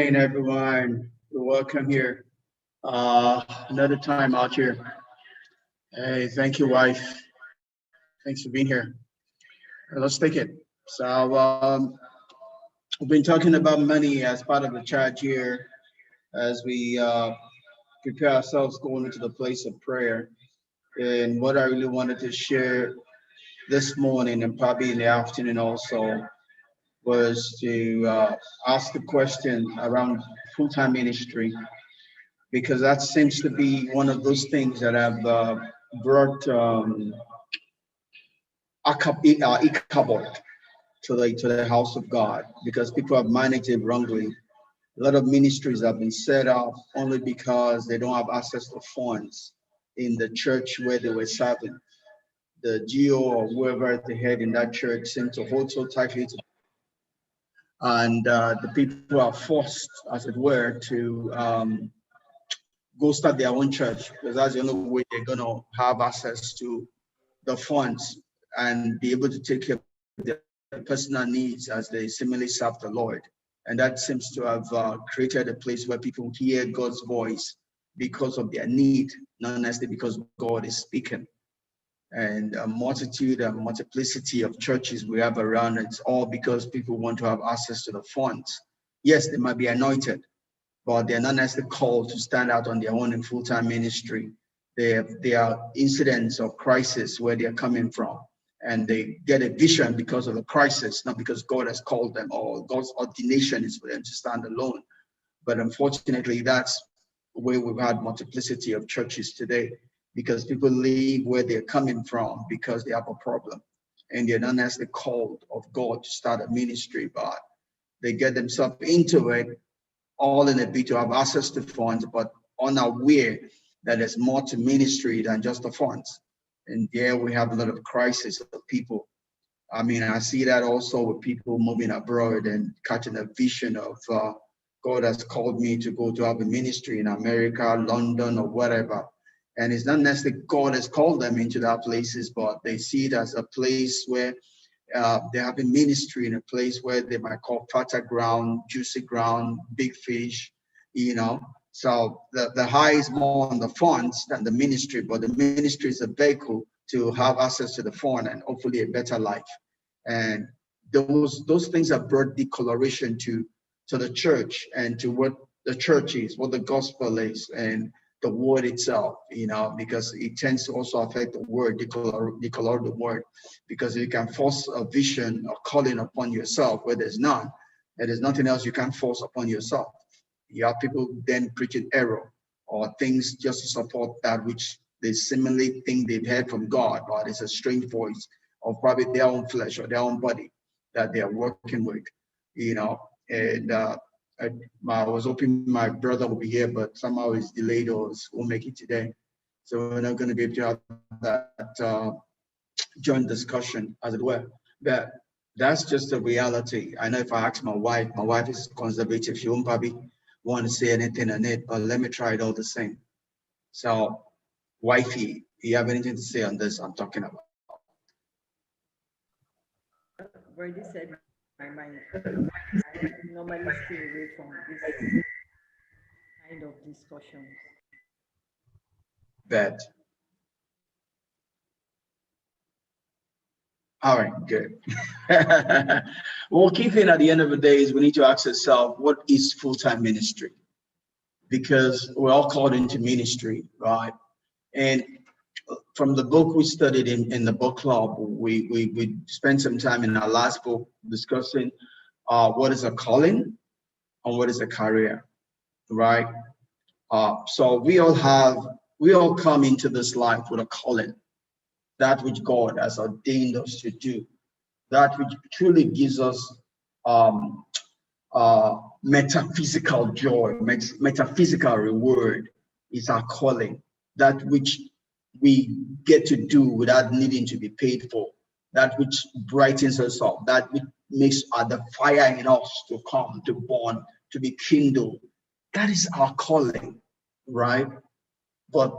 morning, everyone. Welcome here. Another time out here. Hey, thank you, wife. Thanks for being here. Let's take it. So, we've been talking about money as part of the charge here as we prepare ourselves going into the place of prayer. And what I really wanted to share this morning and probably in the afternoon also was to ask the question around full-time ministry, because that seems to be one of those things that have brought Ichabod to the house of God, because people have managed it wrongly. A lot of ministries have been set up only because they don't have access to funds in the church where they were serving. The GO or whoever at the head in that church seemed to hold so tightly to, and the people are forced, as it were, to go start their own church, because that's the only way they're going to have access to the funds and be able to take care of their personal needs as they seemingly serve the Lord. And that seems to have created a place where people hear God's voice because of their need, not necessarily because God is speaking. And a multitude and multiplicity of churches we have around, it's all because people want to have access to the funds. Yes, they might be anointed, but they're not necessarily called to stand out on their own in full-time ministry. There are incidents of crisis where they're coming from, and they get a vision because of the crisis, not because God has called them or God's ordination is for them to stand alone. But unfortunately, that's where we've had multiplicity of churches today, because people leave where they're coming from because they have a problem, and they're not necessarily called of God to start a ministry, but they get themselves into it all in a bid to have access to funds, but unaware that there's more to ministry than just the funds. And there we have a lot of crisis of people. I mean, I see that also with people moving abroad and catching a vision of God has called me to go to have a ministry in America, London, or whatever. And it's not necessarily God has called them into that places, but they see it as a place where they have a ministry in a place where they might call fertile ground, juicy ground, big fish, So the high is more on the funds than the ministry, but the ministry is a vehicle to have access to the fund and hopefully a better life. And those things have brought decoloration to the church and to what the church is, what the gospel is, and the word itself, because it tends to also affect the word, decolor the word, because you can force a vision or calling upon yourself where there's none, and there's nothing else you can force upon yourself. You have people then preaching error or things just to support that which they seemingly think they've heard from God, but it's a strange voice of probably their own flesh or their own body that they are working with, and I was hoping my brother would be here, but somehow he's delayed or won't make it today. So we're not going to be able to have that joint discussion, as it were. But that's just the reality. I know if I ask my wife is conservative. She won't probably want to say anything on it, but let me try it all the same. So, wifey, do you have anything to say on this I'm talking about? I've already said my mind. I normally stay away from this kind of discussions. Bad. All right, good. Well, key thing at the end of the day is we need to ask ourselves, what is full-time ministry? Because we're all called into ministry, right? And from the book we studied in the book club, we spent some time in our last book discussing what is a calling and what is a career, right? So we all come into this life with a calling, that which God has ordained us to do, that which truly gives us metaphysical joy, metaphysical reward is our calling, that which we get to do without needing to be paid for, that which brightens us up, that which makes the fire in us to come, to burn, to be kindled. That is our calling, right? But